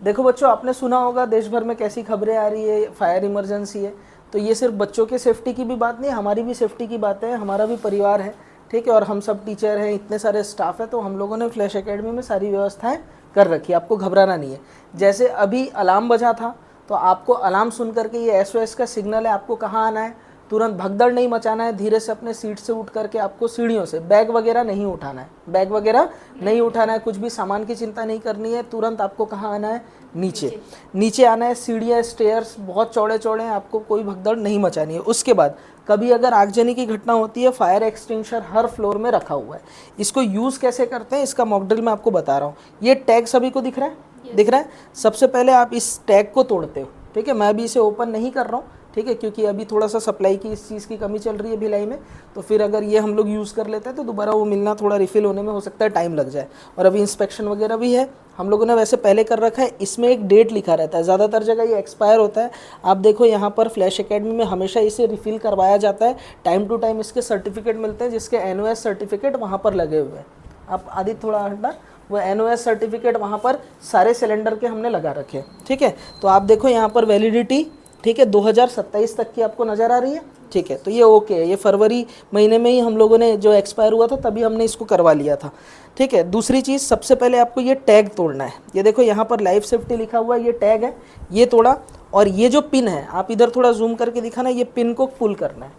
देखो बच्चों, आपने सुना होगा देश भर में कैसी खबरें आ रही है, फायर इमरजेंसी है। तो ये सिर्फ बच्चों के सेफ्टी की भी बात नहीं, हमारी भी सेफ्टी की बात है, हमारा भी परिवार है, ठीक है। और हम सब टीचर हैं, इतने सारे स्टाफ है, तो हम लोगों ने फ्लैश एकेडमी में सारी व्यवस्थाएं कर रखी है, आपको घबराना नहीं है। जैसे अभी अलार्म बजा था, तो आपको अलार्म सुन करके ये एसओएस का सिग्नल है, आपको कहाँ आना है, तुरंत भगदड़ नहीं मचाना है, धीरे से अपने सीट से उठ करके आपको सीढ़ियों से, बैग वगैरह नहीं उठाना है, बैग वगैरह नहीं उठाना है, कुछ भी सामान की चिंता नहीं करनी है। तुरंत आपको कहाँ आना है, नीचे नीचे आना है। सीढ़ियाँ, स्टेयर्स बहुत चौड़े चौड़े हैं, आपको कोई भगदड़ नहीं मचानी है। उसके बाद कभी अगर आगजनी की घटना होती है, फायर एक्सटिंग्विशर हर फ्लोर में रखा हुआ है। इसको यूज़ कैसे करते हैं, इसका मॉक ड्रिल मैं आपको बता रहा हूँ। ये टैग सभी को दिख रहा है, दिख रहा है। सबसे पहले आप इस टैग को तोड़ते हो, ठीक है। मैं अभी इसे ओपन नहीं कर रहा हूँ, ठीक है, क्योंकि अभी थोड़ा सा सप्लाई की इस चीज़ की कमी चल रही है भिलाई में। तो फिर अगर ये हम लोग यूज़ कर लेते हैं तो दोबारा वो मिलना, थोड़ा रिफ़िल होने में हो सकता है टाइम लग जाए। और अभी इंस्पेक्शन वगैरह भी है, हम लोगों ने वैसे पहले कर रखा है। इसमें एक डेट लिखा रहता है, ज़्यादातर जगह ये एक्सपायर होता है। आप देखो यहाँ पर फ्लैश एकेडमी में हमेशा इसे रिफ़िल करवाया जाता है, टाइम टू टाइम इसके सर्टिफिकेट मिलते हैं, जिसके एनओएस सर्टिफिकेट वहाँ पर लगे हुए हैं। आप आदित्य थोड़ा हटना, वो एनओएस सर्टिफिकेट वहाँ पर सारे सिलेंडर के हमने लगा रखे हैं, ठीक है। तो आप देखो यहाँ पर वैलिडिटी, ठीक है, 2027 तक की आपको नज़र आ रही है, ठीक है। तो ये ओके है, ये फरवरी महीने में ही हम लोगों ने जो एक्सपायर हुआ था तभी हमने इसको करवा लिया था, ठीक है। दूसरी चीज़, सबसे पहले आपको ये टैग तोड़ना है। ये देखो यहाँ पर लाइफ सेफ्टी लिखा हुआ है, ये टैग है, ये तोड़ा। और ये जो पिन है, आप इधर थोड़ा जूम करके दिखाना, ये पिन को पुल करना है।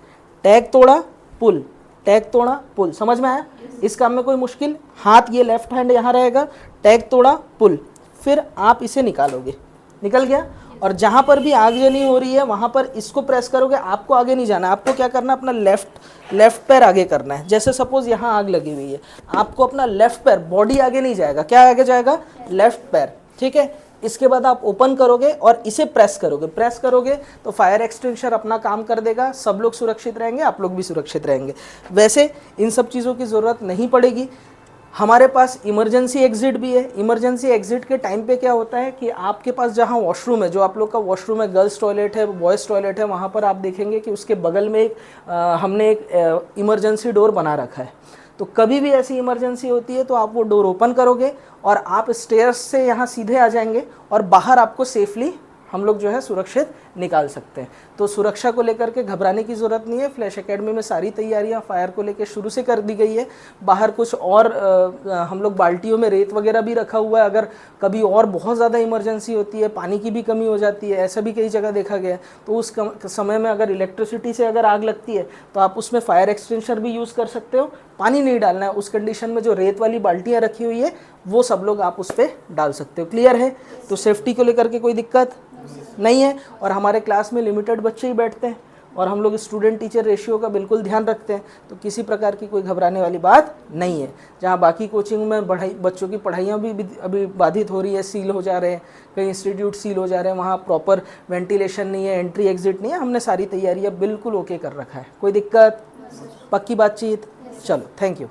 टैग तोड़ा, पुल, टैग तोड़ा, पुल, समझ में आया? इस काम में कोई मुश्किल? हाथ ये लेफ्ट हैंड यहाँ रहेगा, टैग तोड़ा, पुल, फिर आप इसे निकालोगे, निकल गया। और जहाँ पर भी आगजनी हो रही है वहाँ पर इसको प्रेस करोगे, आपको आगे नहीं जाना है। आपको क्या करना है, अपना लेफ्ट पैर आगे करना है। जैसे सपोज यहाँ आग लगी हुई है, आपको अपना लेफ्ट पैर, बॉडी आगे नहीं जाएगा, क्या आगे जाएगा, लेफ्ट पैर, ठीक है। इसके बाद आप ओपन करोगे और इसे प्रेस करोगे, प्रेस करोगे तो फायर एक्सटिंग्विशर अपना काम कर देगा, सब लोग सुरक्षित रहेंगे, आप लोग भी सुरक्षित रहेंगे। वैसे इन सब चीज़ों की ज़रूरत नहीं पड़ेगी। हमारे पास इमरजेंसी एग्जिट भी है। इमरजेंसी एग्जिट के टाइम पे क्या होता है कि आपके पास जहाँ वॉशरूम है, जो आप लोग का वॉशरूम है, गर्ल्स टॉयलेट है, बॉयज़ टॉयलेट है, वहाँ पर आप देखेंगे कि उसके बगल में हमने एक इमरजेंसी डोर बना रखा है। तो कभी भी ऐसी इमरजेंसी होती है तो आप वो डोर ओपन करोगे और आप स्टेयर्स से यहाँ सीधे आ जाएंगे और बाहर आपको सेफली हम लोग जो है सुरक्षित निकाल सकते हैं। तो सुरक्षा को लेकर के घबराने की ज़रूरत नहीं है। फ्लैश एकेडमी में सारी तैयारियां फायर को लेकर शुरू से कर दी गई है। बाहर कुछ और हम लोग बाल्टियों में रेत वगैरह भी रखा हुआ है, अगर कभी और बहुत ज़्यादा इमरजेंसी होती है, पानी की भी कमी हो जाती है, ऐसा भी कई जगह देखा गया है। तो उस समय में अगर इलेक्ट्रिसिटी से अगर आग लगती है तो आप उसमें फायर एक्सटिंग्विशर भी यूज़ कर सकते हो। पानी नहीं डालना है, उस कंडीशन में जो रेत वाली बाल्टियाँ रखी हुई है वो सब लोग आप उस पर डाल सकते हो। क्लियर है? तो सेफ्टी को लेकर के कोई दिक्कत नहीं है। और हमारे क्लास में लिमिटेड बच्चे ही बैठते हैं और हम लोग स्टूडेंट टीचर रेशियो का बिल्कुल ध्यान रखते हैं, तो किसी प्रकार की कोई घबराने वाली बात नहीं है। जहाँ बाकी कोचिंग में बच्चों की पढ़ाइयाँ भी अभी बाधित हो रही है, सील हो जा रहे हैं, कई इंस्टीट्यूट सील हो जा रहे हैं, वहाँ प्रॉपर वेंटिलेशन नहीं है, एंट्री एग्जिट नहीं है। हमने सारी तैयारियाँ बिल्कुल ओके कर रखा है। कोई दिक्कत? पक्की बातचीत? चलो, थैंक यू।